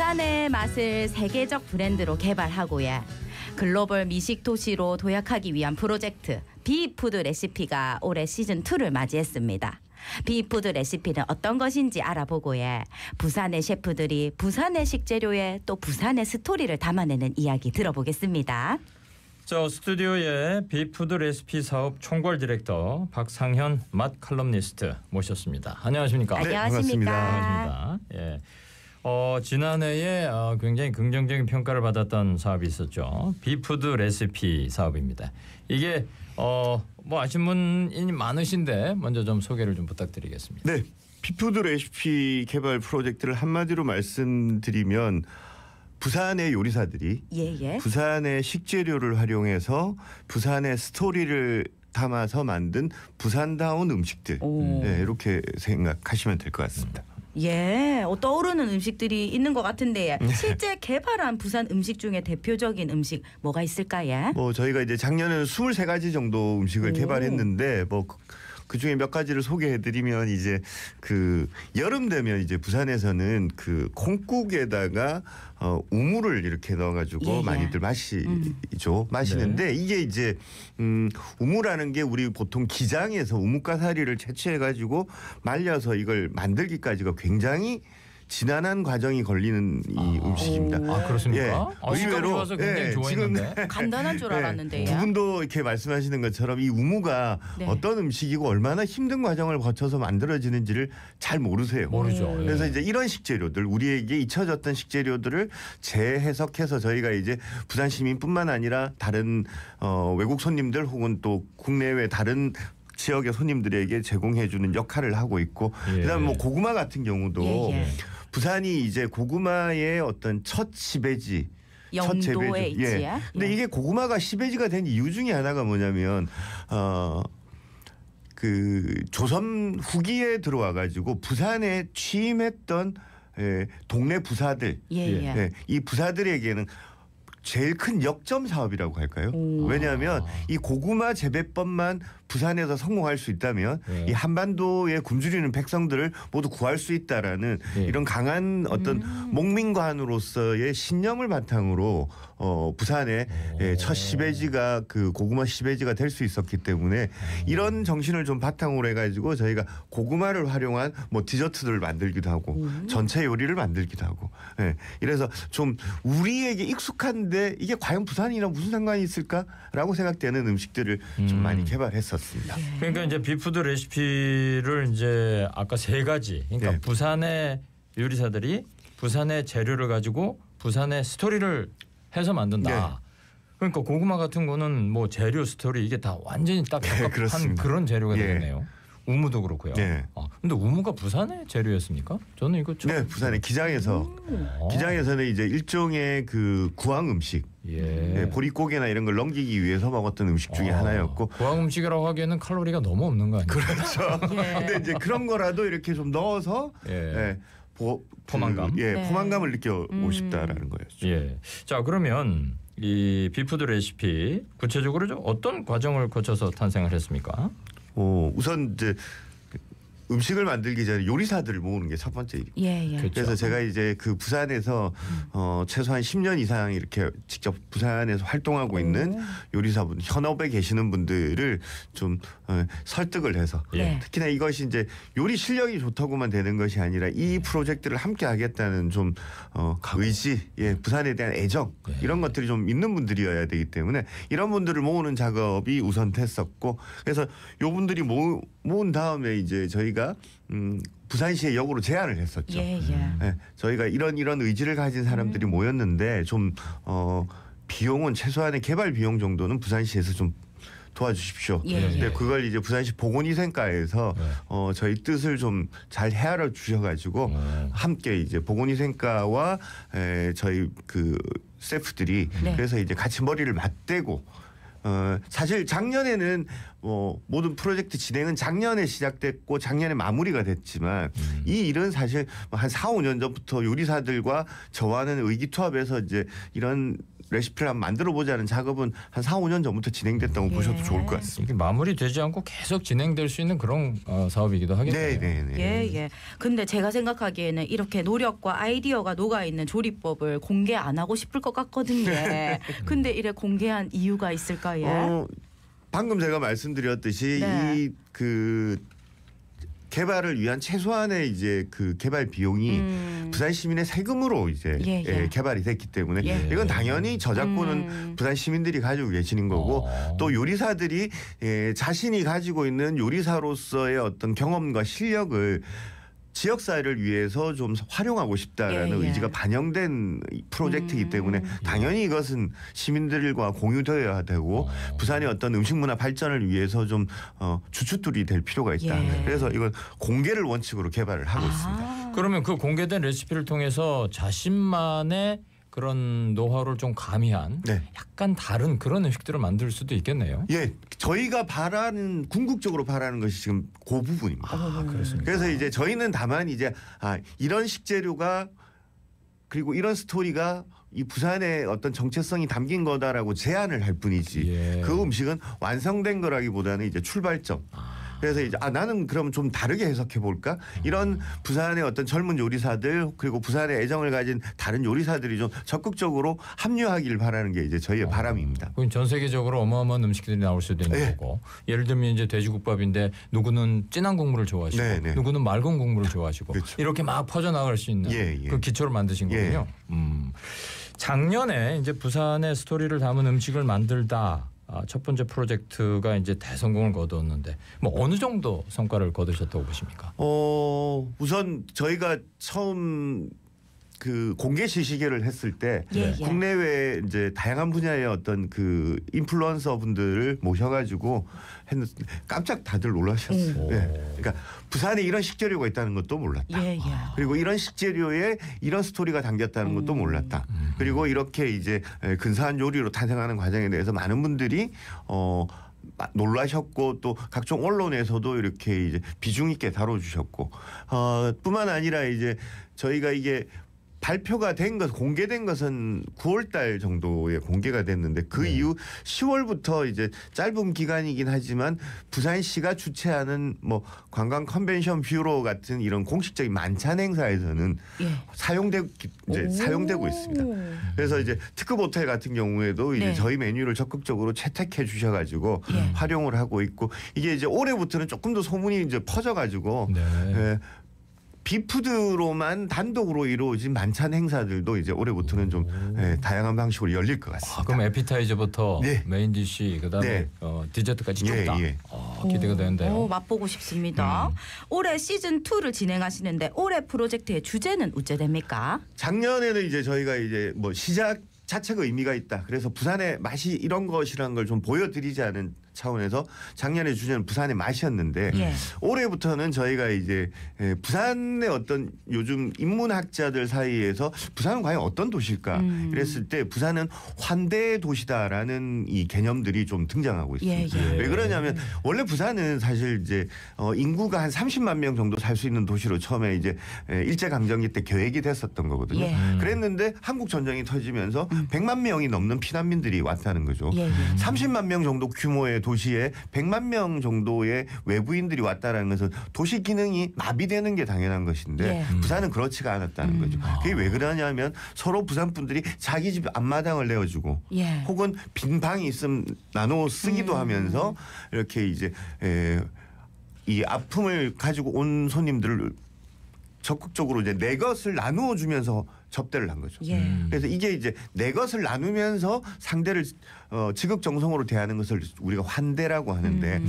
부산의 맛을 세계적 브랜드로 개발하고 글로벌 미식 도시로 도약하기 위한 프로젝트 비푸드 레시피가 올해 시즌2를 맞이했습니다. 비푸드 레시피는 어떤 것인지 알아보고 부산의 셰프들이 부산의 식재료에 또 부산의 스토리를 담아내는 이야기 들어보겠습니다. 자, 스튜디오에 비푸드 레시피 사업 총괄 디렉터 박상현 맛 칼럼니스트 모셨습니다. 안녕하십니까? 네, 반갑습니다. 반갑습니다. 예. 지난해에 굉장히 긍정적인 평가를 받았던 사업이 있었죠. 비푸드 레시피 사업입니다. 이게 뭐 아시는 분이 많으신데 먼저 좀 소개를 좀 부탁드리겠습니다. 네, 비푸드 레시피 개발 프로젝트를 한마디로 말씀드리면 부산의 요리사들이 부산의 식재료를 활용해서 부산의 스토리를 담아서 만든 부산다운 음식들, 네, 이렇게 생각하시면 될 것 같습니다. 떠오르는 음식들이 있는 것 같은데 실제 개발한 부산 음식 중에 대표적인 음식 뭐가 있을까요? 뭐 저희가 이제 작년에는 23가지 정도 음식을 개발했는데 뭐 그 중에 몇 가지를 소개해드리면 이제 그 여름 되면 이제 부산에서는 그 콩국에다가 우무를 이렇게 넣어가지고 많이들 마시는데 이게 이제 우무라는 게 우리 보통 기장에서 우뭇가사리를 채취해가지고 말려서 이걸 만들기까지가 굉장히 지난한 과정이 걸리는 이 음식입니다. 아, 그렇습니까? 의외로 좋아서 굉장히 좋아했는데 간단한 줄 알았는데요. 두 분도 이렇게 말씀하시는 것처럼 이 우무가 어떤 음식이고 얼마나 힘든 과정을 거쳐서 만들어지는지를 잘 모르세요. 모르죠. 그래서 이제 이런 식재료들, 우리에게 잊혀졌던 식재료들을 재해석해서 저희가 이제 부산 시민뿐만 아니라 다른 외국 손님들 혹은 또 국내외 다른 지역의 손님들에게 제공해주는 역할을 하고 있고, 그다음 뭐 고구마 같은 경우도 부산이 이제 고구마의 어떤 첫 지배지. 영도에 있지. 근데 이게 고구마가 시베지가 된 이유 중에 하나가 뭐냐면 그 조선 후기에 들어와 가지고 부산에 취임했던 동네 부사들, 이 부사들에게는 제일 큰 역점 사업이라고 할까요? 왜냐하면 이 고구마 재배법만 부산에서 성공할 수 있다면 이 한반도에 굶주리는 백성들을 모두 구할 수 있다라는 이런 강한 어떤 목민관으로서의 신념을 바탕으로 부산의 첫 시베지가 그 고구마 시베지가 될 수 있었기 때문에 이런 정신을 좀 바탕으로 해가지고 저희가 고구마를 활용한 뭐 디저트들을 만들기도 하고 전체 요리를 만들기도 하고, 이래서 좀 우리에게 익숙한데 이게 과연 부산이랑 무슨 상관이 있을까라고 생각되는 음식들을 좀 많이 개발했었습니다. 그러니까 이제 비푸드 레시피를 이제 아까 3가지, 그러니까 부산의 요리사들이 부산의 재료를 가지고 부산의 스토리를 해서 만든다. 그러니까 고구마 같은 거는 뭐 재료 스토리 이게 다 완전히 딱 적합한 그런 재료가 되겠네요. 우무도 그렇고요. 근데 우무가 부산의 재료였습니까? 저는 이거 네, 부산의 기장에서는 이제 일종의 그 구황 음식, 보릿고개나 이런 걸 넘기기 위해서 먹었던 음식 중에 하나였고, 구황 음식이라고 하기에는 칼로리가 너무 없는 거 아니에요? 그렇죠. 근데 이제 그런 거라도 이렇게 좀 넣어서 포만감, 포만감을 느껴보고 싶다라는 거였죠. 자, 그러면 이 비푸드 레시피 구체적으로 좀 어떤 과정을 거쳐서 탄생을 했습니까? 우선 이제 음식을 만들기 전에 요리사들을 모으는 게 첫 번째 일이에요. 그렇죠. 그래서 제가 이제 그 부산에서 최소한 10년 이상 이렇게 직접 부산에서 활동하고 있는 요리사분, 현업에 계시는 분들을 좀 설득을 해서 특히나 이것이 이제 요리 실력이 좋다고만 되는 것이 아니라 이 프로젝트를 함께 하겠다는 좀 의지, 부산에 대한 애정, 이런 것들이 좀 있는 분들이어야 되기 때문에 이런 분들을 모으는 작업이 우선 됐었고, 그래서 요 분들이 모은 다음에 이제 저희가 부산시의 역으로 제안을 했었죠. 저희가 이런 의지를 가진 사람들이 모였는데 좀 비용은 최소한의 개발 비용 정도는 부산시에서 좀 도와주십시오. 근데 그걸 이제 부산시 보건위생과에서 저희 뜻을 좀 잘 헤아려 주셔가지고 함께 이제 보건위생과와 저희 그 스태프들이 그래서 이제 같이 머리를 맞대고, 사실 작년에는 모든 프로젝트 진행은 작년에 시작됐고 작년에 마무리가 됐지만 이 일은 사실 한 4, 5년 전부터 요리사들과 저와는 의기투합해서 이제 이런 레시피를 한번 만들어 보자는 작업은 한 4, 5년 전부터 진행됐다고 보셔도 좋을 것 같습니다. 이게 마무리되지 않고 계속 진행될 수 있는 그런 사업이기도 하겠네요. 네. 예. 근데 제가 생각하기에는 이렇게 노력과 아이디어가 녹아 있는 조리법을 공개 안 하고 싶을 것 같거든요. 근데 이래 공개한 이유가 있을까요? 방금 제가 말씀드렸듯이 네. 이 개발을 위한 최소한의 이제 그 개발 비용이 부산 시민의 세금으로 이제 개발이 됐기 때문에 이건 당연히 저작권은 부산 시민들이 가지고 계시는 거고 또 요리사들이 자신이 가지고 있는 요리사로서의 어떤 경험과 실력을 지역사회를 위해서 좀 활용하고 싶다라는 의지가 반영된 프로젝트이기 때문에 당연히 이것은 시민들과 공유되어야 되고 부산의 어떤 음식문화 발전을 위해서 좀 주춧돌이 될 필요가 있다. 그래서 이건 공개를 원칙으로 개발을 하고 있습니다. 그러면 그 공개된 레시피를 통해서 자신만의 그런 노하우를 좀 가미한 약간 다른 그런 음식들을 만들 수도 있겠네요. 예, 저희가 궁극적으로 바라는 것이 지금 그 부분입니다. 그렇습니다. 그래서 이제 저희는 다만 이제 이런 식재료가 그리고 이런 스토리가 이 부산의 어떤 정체성이 담긴 거다라고 제안을 할 뿐이지 그 음식은 완성된 거라기보다는 이제 출발점. 그래서 이제 나는 그럼 좀 다르게 해석해 볼까? 이런 부산의 어떤 젊은 요리사들 그리고 부산의 애정을 가진 다른 요리사들이 좀 적극적으로 합류하기를 바라는 게 이제 저희의 바람입니다. 그럼 전 세계적으로 어마어마한 음식들이 나올 수도 있는 거고 예를 들면 이제 돼지국밥인데 누구는 진한 국물을 좋아하시고 누구는 맑은 국물을 좋아하시고 이렇게 막 퍼져 나갈 수 있는 그 기초를 만드신 거군요. 작년에 이제 부산의 스토리를 담은 음식을 만들다. 첫 번째 프로젝트가 이제 대성공을 거두었는데 뭐 어느 정도 성과를 거두셨다고 보십니까? 우선 저희가 처음 그 공개 시식회를 했을 때 국내외 이제 다양한 분야의 어떤 그 인플루언서 분들을 모셔가지고 했는데 깜짝 다들 놀라셨어요. 그러니까 부산에 이런 식재료가 있다는 것도 몰랐다. 그리고 이런 식재료에 이런 스토리가 담겼다는 것도 몰랐다. 그리고 이렇게 이제 근사한 요리로 탄생하는 과정에 대해서 많은 분들이 놀라셨고 또 각종 언론에서도 이렇게 이제 비중 있게 다뤄주셨고 뿐만 아니라 이제 저희가 이게 발표가 된 것, 공개된 것은 9월 달 정도에 공개가 됐는데 그 이후 10월부터 이제 짧은 기간이긴 하지만 부산시가 주최하는 뭐 관광 컨벤션 뷰로 같은 이런 공식적인 만찬 행사에서는 사용되고 있습니다. 그래서 이제 특급 호텔 같은 경우에도 이제 저희 메뉴를 적극적으로 채택해 주셔가지고 활용을 하고 있고 이게 이제 올해부터는 조금 더 소문이 이제 퍼져가지고 비푸드로만 단독으로 이루어진 만찬 행사들도 이제 올해부터는 좀 다양한 방식으로 열릴 것 같습니다. 그럼 에피타이저부터 메인 디시 그다음에 디저트까지 쭉 다 기대가 되는데요. 맛보고 싶습니다. 올해 시즌 2를 진행하시는데 올해 프로젝트의 주제는 어째 됩니까? 작년에는 이제 저희가 이제 뭐 시작 자체가 의미가 있다. 그래서 부산의 맛이 이런 것이라는 걸 좀 보여드리자는 차원에서 작년의 주제는 부산의 맛이었는데 올해부터는 저희가 이제 부산의 어떤 요즘 인문학자들 사이에서 부산은 과연 어떤 도시일까 이랬을 때 부산은 환대의 도시다라는 이 개념들이 좀 등장하고 있습니다. 왜 그러냐면 원래 부산은 사실 이제 인구가 한 30만 명 정도 살 수 있는 도시로 처음에 이제 일제강점기 때 계획이 됐었던 거거든요. 그랬는데 한국 전쟁이 터지면서 100만 명이 넘는 피난민들이 왔다는 거죠. 30만 명 정도 규모의 도시에 100만 명 정도의 외부인들이 왔다라는 것은 도시 기능이 마비되는 게 당연한 것인데 부산은 그렇지가 않았다는 거죠. 그게 왜 그러냐면 서로 부산 분들이 자기 집 앞마당을 내어주고 혹은 빈 방이 있으면 나눠 쓰기도 하면서 이렇게 이제 이 아픔을 가지고 온 손님들을 적극적으로 이제 내 것을 나누어 주면서 접대를 한 거죠. 그래서 이게 이제 내 것을 나누면서 상대를 지극정성으로 대하는 것을 우리가 환대라고 하는데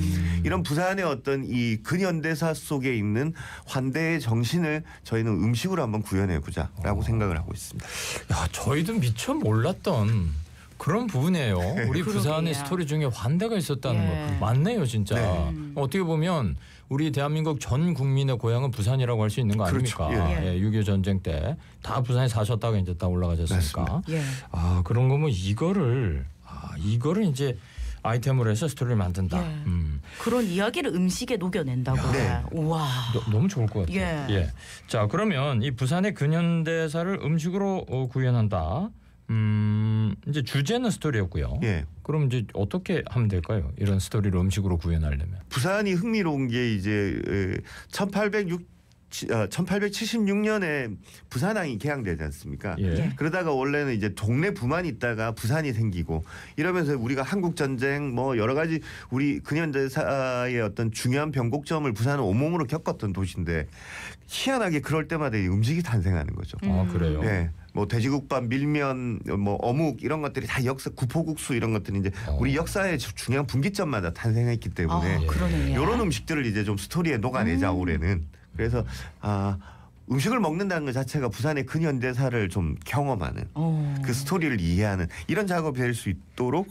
이런 부산의 어떤 이 근현대사 속에 있는 환대의 정신을 저희는 음식으로 한번 구현해 보자라고 생각을 하고 있습니다. 야, 저희도 미처 몰랐던 그런 부분이에요. 우리 부산의 스토리 중에 환대가 있었다는 거 맞네요, 진짜. 어떻게 보면 우리 대한민국 전 국민의 고향은 부산이라고 할 수 있는 거 아닙니까? 6.25 전쟁 때 다 부산에 사셨다가 이제 다 올라가셨으니까. 그런 거면 이거를 이제 아이템으로 해서 스토리를 만든다. 그런 이야기를 음식에 녹여낸다고. 우와. 너무 좋을 것 같아요. 자, 그러면 이 부산의 근현대사를 음식으로 구현한다. 이제 주제는 스토리였고요. 예. 그럼 이제 어떻게 하면 될까요? 이런 스토리를 음식으로 구현하려면. 부산이 흥미로운 게 이제 1876년에 부산항이 개항되지 않습니까? 예. 그러다가 원래는 이제 동네 부만 있다가 부산이 생기고 이러면서 우리가 한국 전쟁 뭐 여러 가지 우리 근현대사의 어떤 중요한 변곡점을 부산은 온몸으로 겪었던 도시인데 희한하게 그럴 때마다 이 음식이 탄생하는 거죠. 아 그래요? 예. 뭐 돼지국밥, 밀면, 뭐 어묵 이런 것들이 다 역사 구포국수 이런 것들이 이제 우리 역사의 중요한 분기점마다 탄생했기 때문에 그러네요. 이런 음식들을 이제 좀 스토리에 녹아내자 올해는. 그래서 음식을 먹는다는 것 자체가 부산의 근현대사를 좀 경험하는 그 스토리를 이해하는 이런 작업이 될 수 있도록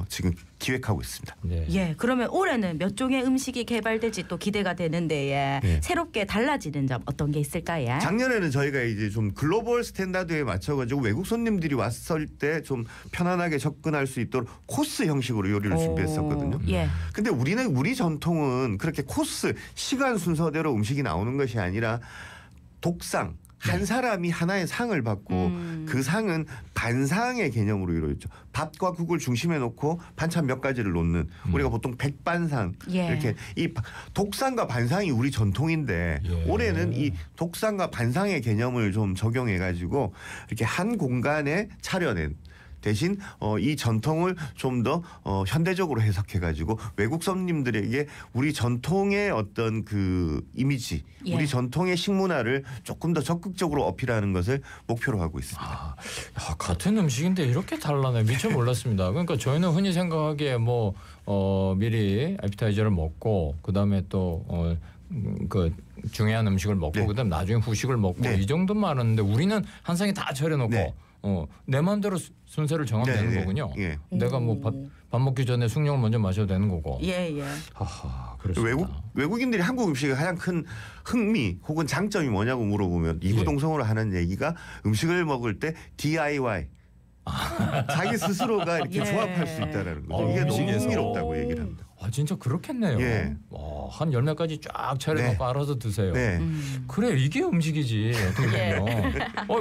지금 기획하고 있습니다. 네. 예, 그러면 올해는 몇 종의 음식이 개발될지 또 기대가 되는데 새롭게 달라지는 점 어떤 게 있을까요? 작년에는 저희가 이제 좀 글로벌 스탠다드에 맞춰가지고 외국 손님들이 왔을 때 좀 편안하게 접근할 수 있도록 코스 형식으로 요리를 준비했었거든요. 예. 근데 우리 전통은 그렇게 코스 시간 순서대로 음식이 나오는 것이 아니라 독상 한 사람이 하나의 상을 받고 그 상은 반상의 개념으로 이루어졌죠. 밥과 국을 중심에 놓고 반찬 몇 가지를 놓는 우리가 보통 백반상 이렇게 이 독상과 반상이 우리 전통인데 올해는 이 독상과 반상의 개념을 좀 적용해 가지고 이렇게 한 공간에 차려낸 대신 이 전통을 좀 더 현대적으로 해석해가지고 외국 손님들에게 우리 전통의 어떤 그 이미지, 우리 전통의 식문화를 조금 더 적극적으로 어필하는 것을 목표로 하고 있습니다. 같은 음식인데 이렇게 달라네. 미처 몰랐습니다. 그러니까 저희는 흔히 생각하기에 뭐 미리 애피타이저를 먹고 그다음에 또 그 중요한 음식을 먹고 그다음 나중에 후식을 먹고 이 정도만 하는데 우리는 한 상에 다 차려놓고 내 마음대로 순서를 정하면 되는 거군요. 내가 뭐 밥 먹기 전에 숭늉을 먼저 마셔도 되는 거고. 하하, 그렇습니다. 외국인들이 한국 음식의 가장 큰 흥미 혹은 장점이 뭐냐고 물어보면 이구동성으로 하는 얘기가 음식을 먹을 때 DIY 자기 스스로가 이렇게 조합할 수 있다라는 거죠. 이게 너무 흥미롭다고 얘기를 합니다. 진짜 그렇겠네요. 한 열 몇 가지 쫙 차려놓고 알아서 드세요. 그래 이게 음식이지 어떻게 보면.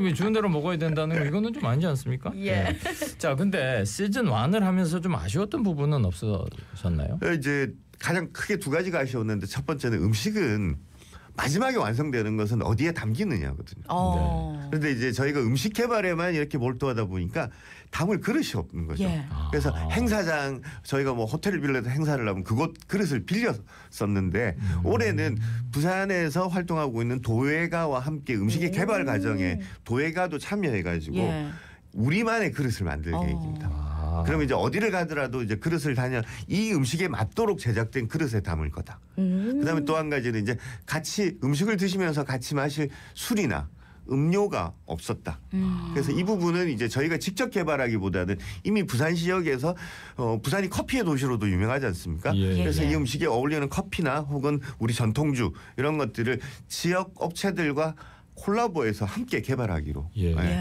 왜 주는 대로 먹어야 된다는 거 이거는 좀 아니지 않습니까? 자 근데 시즌 1을 하면서 좀 아쉬웠던 부분은 없으셨나요? 이제 가장 크게 두 가지가 아쉬웠는데 첫 번째는 음식은 마지막에 완성되는 것은 어디에 담기느냐거든요. 그런데 이제 저희가 음식 개발에만 이렇게 몰두하다 보니까 담을 그릇이 없는 거죠. 그래서 행사장 저희가 뭐 호텔을 빌려서 행사를 하면 그곳 그릇을 빌렸었는데 올해는 부산에서 활동하고 있는 도예가와 함께 음식의 개발 과정에 도예가도 참여해가지고 우리만의 그릇을 만들 계획입니다. 그러면 이제 어디를 가더라도 이제 그릇을 다녀 이 음식에 맞도록 제작된 그릇에 담을 거다. 그다음에 또 한 가지는 이제 같이 음식을 드시면서 같이 마실 술이나 음료가 없었다. 그래서 이 부분은 이제 저희가 직접 개발하기보다는 이미 부산 지역에서 부산이 커피의 도시로도 유명하지 않습니까? 그래서 이 음식에 어울리는 커피나 혹은 우리 전통주 이런 것들을 지역 업체들과 콜라보해서 함께 개발하기로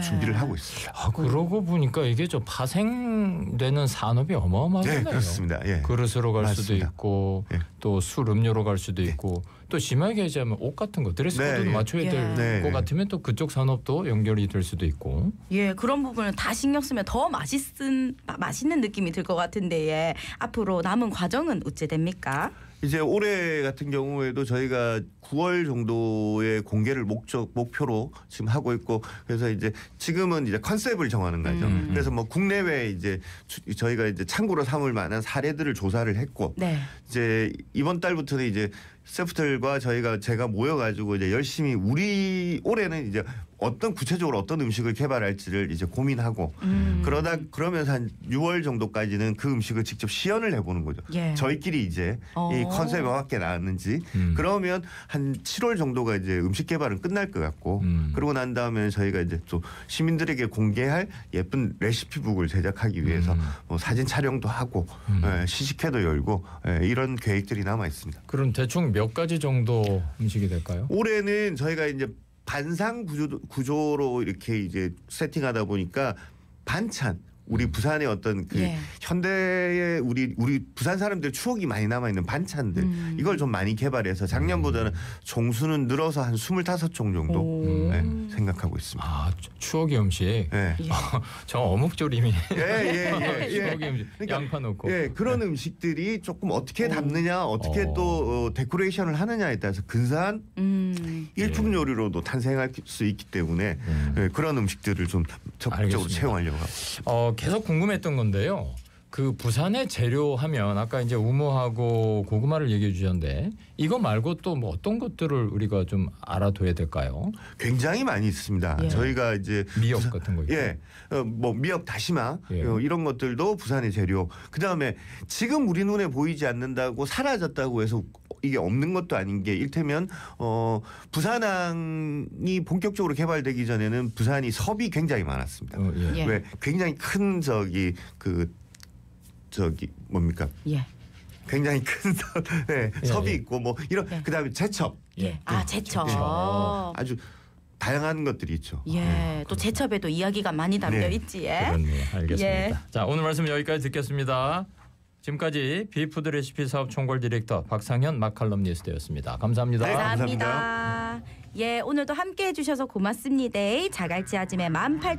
준비를 하고 있습니다. 그러고 보니까 이게 좀 파생되는 산업이 어마어마하네요. 그렇습니다. 그릇으로 갈 수도 있고 또 술 음료로 갈 수도 있고 또 심하게 얘기하면 옷 같은 거 드레스 코드도 맞춰야 될 것 같으면 또 그쪽 산업도 연결이 될 수도 있고. 그런 부분을 다 신경 쓰면 더 맛있는 느낌이 들 것 같은데 앞으로 남은 과정은 어찌 됩니까? 이제 올해 같은 경우에도 저희가 9월 정도의 공개를 목표로 지금 하고 있고 그래서 이제 지금은 이제 컨셉을 정하는 거죠. 그래서 뭐 국내외 이제 저희가 이제 참고로 삼을 만한 사례들을 조사를 했고 이제 이번 달부터는 이제 스태프들과 제가 모여가지고 이제 열심히 올해는 이제 구체적으로 어떤 음식을 개발할지를 이제 고민하고 그러면서 한 6월 정도까지는 그 음식을 직접 시연을 해보는 거죠. 저희끼리 이제 이 컨셉에 맞게 나왔는지 그러면 한 7월 정도가 이제 음식 개발은 끝날 것 같고 그러고 난 다음에 저희가 이제 또 시민들에게 공개할 예쁜 레시피북을 제작하기 위해서 뭐 사진 촬영도 하고 시식회도 열고 이런 계획들이 남아 있습니다. 그럼 대충 몇 가지 정도 음식이 될까요? 올해는 저희가 이제 반상 구조로 이렇게 이제 세팅하다 보니까 반찬 우리 부산의 어떤 그 예. 현대의 우리 부산 사람들 추억이 많이 남아 있는 반찬들 이걸 좀 많이 개발해서 작년보다는 종수는 늘어서 한 25종 정도 네, 생각하고 있습니다. 아 추억의 음식. 예. 저 어묵조림이. 예. 추억의 음식. 그러니까, 양파 넣고. 예, 그런 음식들이 조금 어떻게 담느냐, 어떻게 또 데코레이션을 하느냐에 따라서 근사한 일품 요리로도 탄생할 수 있기 때문에 예, 그런 음식들을 좀 적극적으로 알겠습니다. 채용하려고 하고. 계속 궁금했던 건데요. 그 부산의 재료 하면 아까 이제 우무하고 고구마를 얘기해 주셨는데 이거 말고 또 뭐 어떤 것들을 우리가 좀 알아둬야 될까요? 굉장히 많이 있습니다. 예. 저희가 이제 미역 같은 거 있고. 예, 뭐 미역 다시마 예. 이런 것들도 부산의 재료. 그 다음에 지금 우리 눈에 보이지 않는다고 사라졌다고 해서 이게 없는 것도 아닌 게 일테면 부산항이 본격적으로 개발되기 전에는 부산이 섭이 굉장히 많았습니다. 예. 왜 굉장히 큰 뭡니까? 예. 굉장히 큰 네, 예, 섭이 예. 있고 뭐 이런 예. 그다음에 제첩 예. 아 제첩. 아주 다양한 것들이 있죠. 예. 또 제첩에도 이야기가 많이 담겨 네. 있지. 예. 그렇네요. 알겠습니다. 예. 자 오늘 말씀 여기까지 듣겠습니다. 지금까지 비푸드 레시피 사업 총괄 디렉터 박상현 마칼럼니스트였습니다. 감사합니다. 네, 감사합니다. 예, 오늘도 함께해 주셔서 고맙습니다. 자갈치 아침에 18,000